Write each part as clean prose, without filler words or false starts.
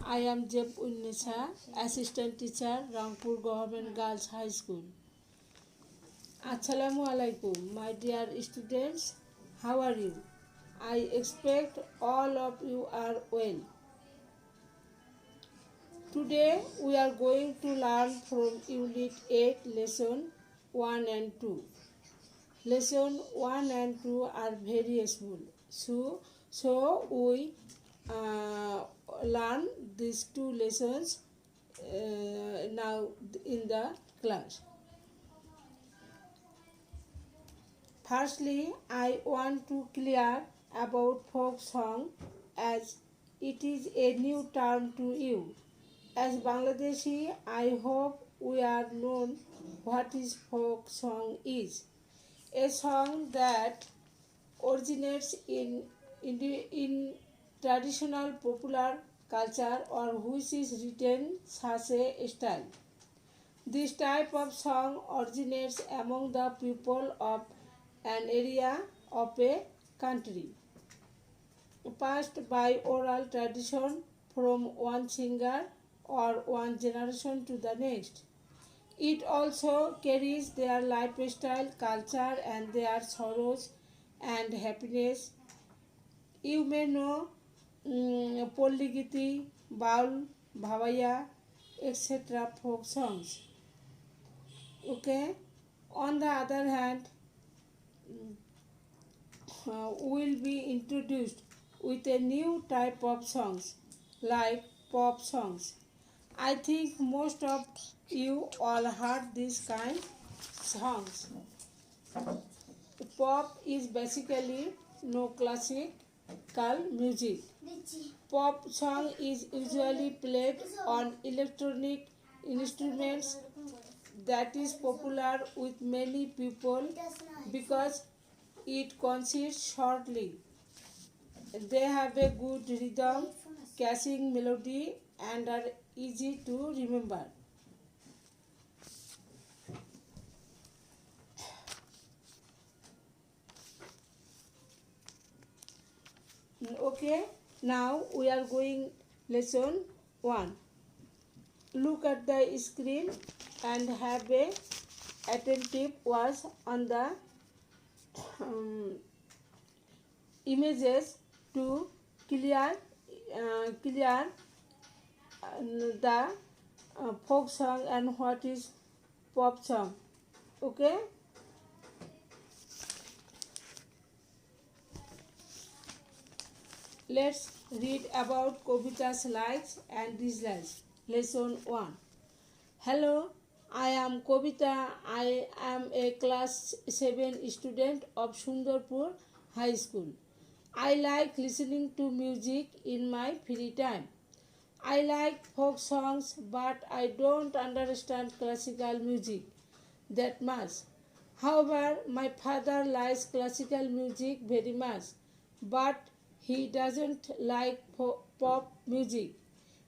I am Jeb Unnesa, Assistant Teacher, Rangpur Government Girls High School. Assalamu alaikum, my dear students. How are you? I expect all of you are well. Today we are going to learn from Unit 8, Lesson 1 and 2. Lesson 1 and 2 are very small. So we learn these two lessons now in the class. Firstly, I want to clear about folk song as it is a new term to you. As Bangladeshi, I hope we are known what is folk song is. A song that originates in traditional popular culture or which is written such a style. This type of song originates among the people of an area of a country, passed by oral tradition from one singer or one generation to the next. It also carries their lifestyle, culture, and their sorrows and happiness. You may know Polligiti, Baul, Bhavaya, etc. folk songs. Okay. On the other hand, will be introduced with a new type of songs like pop songs. I think most of you all heard this kind songs. Pop is basically no classical music. Pop song is usually played on electronic instruments that is popular with many people because it consists shortly. They have a good rhythm, catching melody, and are easy to remember. Okay, now we are going lesson 1. Look at the screen and have a attentive watch on the images to clear the folk song and what is pop song. Okay. Let's read about Kavita's likes and dislikes. Lesson 1. Hello, I am Kavita. I am a class 7 student of Sundarpur High School. I like listening to music in my free time. I like folk songs, but I don't understand classical music that much. However, my father likes classical music very much, but he doesn't like pop music.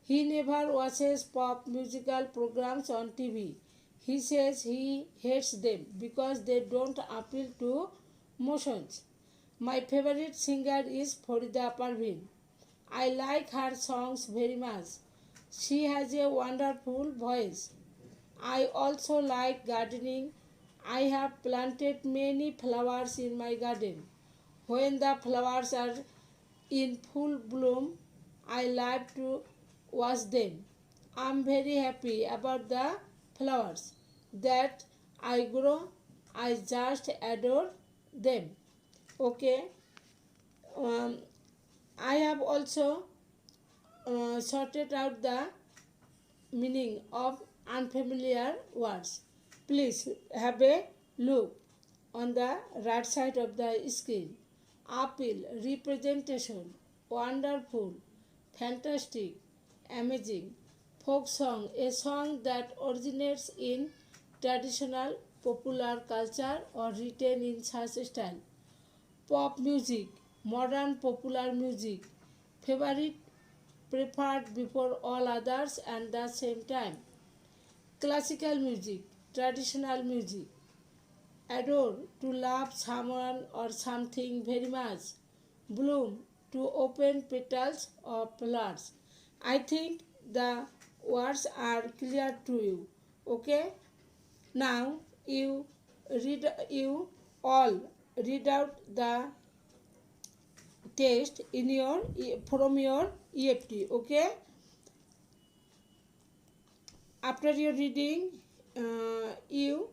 He never watches pop musical programs on TV. He says he hates them because they don't appeal to emotions. My favorite singer is Farida Parveen. I like her songs very much. She has a wonderful voice. I also like gardening. I have planted many flowers in my garden. When the flowers are in full bloom, I like to watch them. I'm very happy about the flowers that I grow. I just adore them. Okay. Um, I have also sorted out the meaning of unfamiliar words. Please have a look on the right side of the screen. Appeal, representation, wonderful, fantastic, amazing. Folk song, a song that originates in traditional popular culture or written in such style. Pop music, modern popular music, favorite, preferred before all others and the same time. Classical music, traditional music, adore, to love someone or something very much. Bloom, to open petals of flowers. I think the words are clear to you. Okay? Now you all read out the text in your from your EFT. Okay? After your reading, you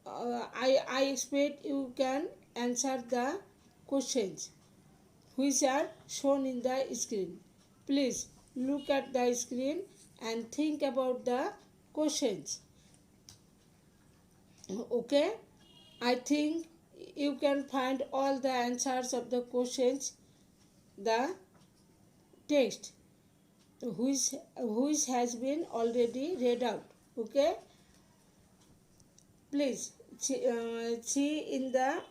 I expect you can answer the questions which are shown in the screen. Please look at the screen and think about the questions. Okay? I think you can find all the answers of the questions, the text which has been already read out. Okay? Please see in the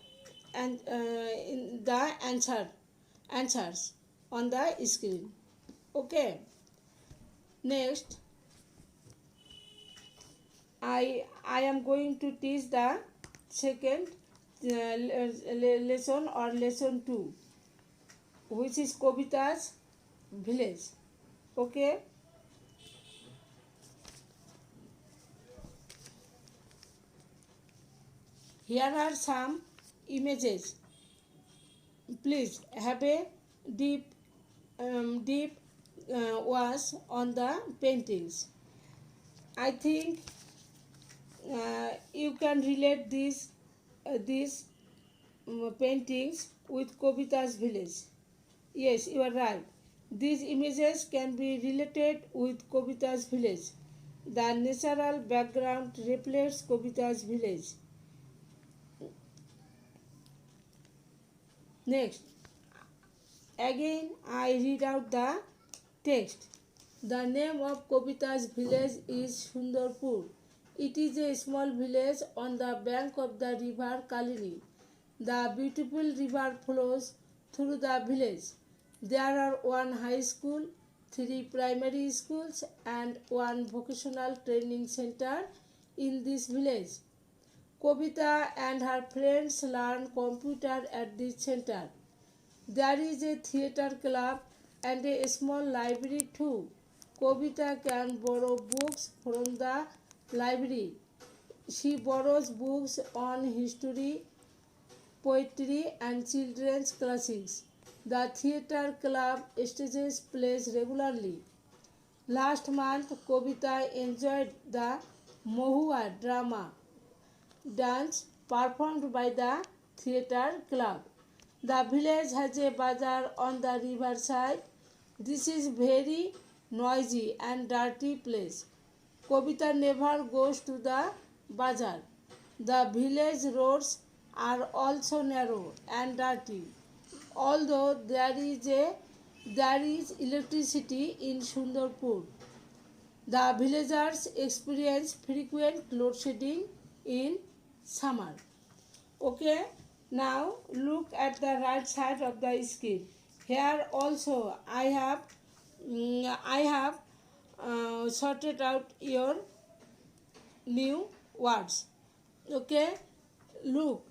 answers on the screen. Okay. Next, I am going to teach the second lesson or lesson 2, which is Kobita's village. Okay. Here are some images. Please have a deep wash on the paintings. I think you can relate these paintings with Kobita's village. Yes, you are right. These images can be related with Kobita's village. The natural background reflects Kobita's village. Next, again I read out the text. The name of Kobita's village is Sundarpur. It is a small village on the bank of the river Kalini. The beautiful river flows through the village. There are one high school, 3 primary schools, and one vocational training center in this village. Kobita and her friends learn computer at this center. There is a theater club and a small library too. Kobita can borrow books from the library. She borrows books on history, poetry, and children's classics. The theater club stages plays regularly. Last month, Kobita enjoyed the Mohua drama dance performed by the theater club. The village has a bazaar on the riverside. This is very noisy and dirty place. Kobita never goes to the bazaar. The village roads are also narrow and dirty. Although there is electricity in Sundarpur, the villagers experience frequent load shedding in summer. Okay, now look at the right side of the screen. Here also I have sorted out your new words. Okay, look,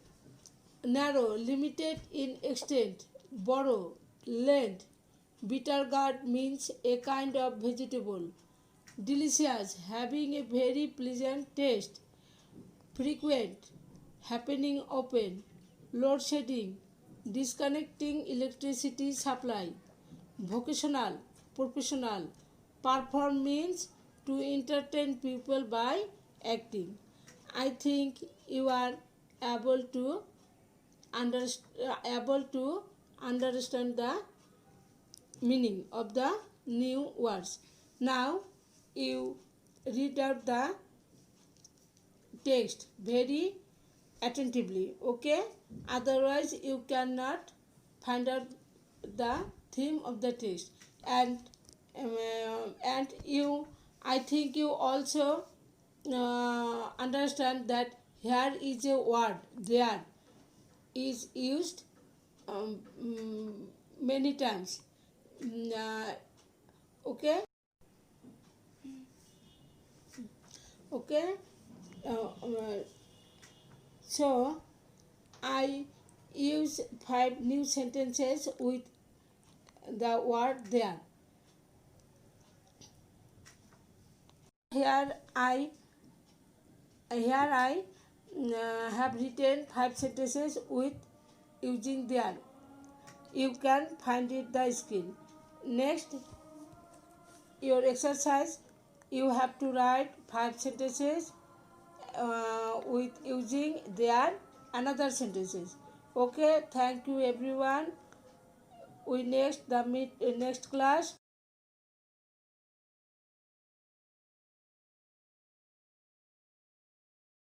narrow, limited in extent, borrow, lend. Bitter gourd means a kind of vegetable. Delicious, having a very pleasant taste. Frequent, happening often. Load shedding, disconnecting electricity supply. Vocational, professional. Perform means to entertain people by acting. I think you are able to understand the meaning of the new words. Now you read out the text very attentively. Okay, otherwise you cannot find out the theme of the text. And you, I think you also understand that here is a word there is used many times. Okay. Okay. So I use 5 new sentences with the word there. Here I have written 5 sentences with using there. You can find it the screen. Next, your exercise. You have to write 5 sentences with using there another sentences. Okay, thank you everyone. We next class.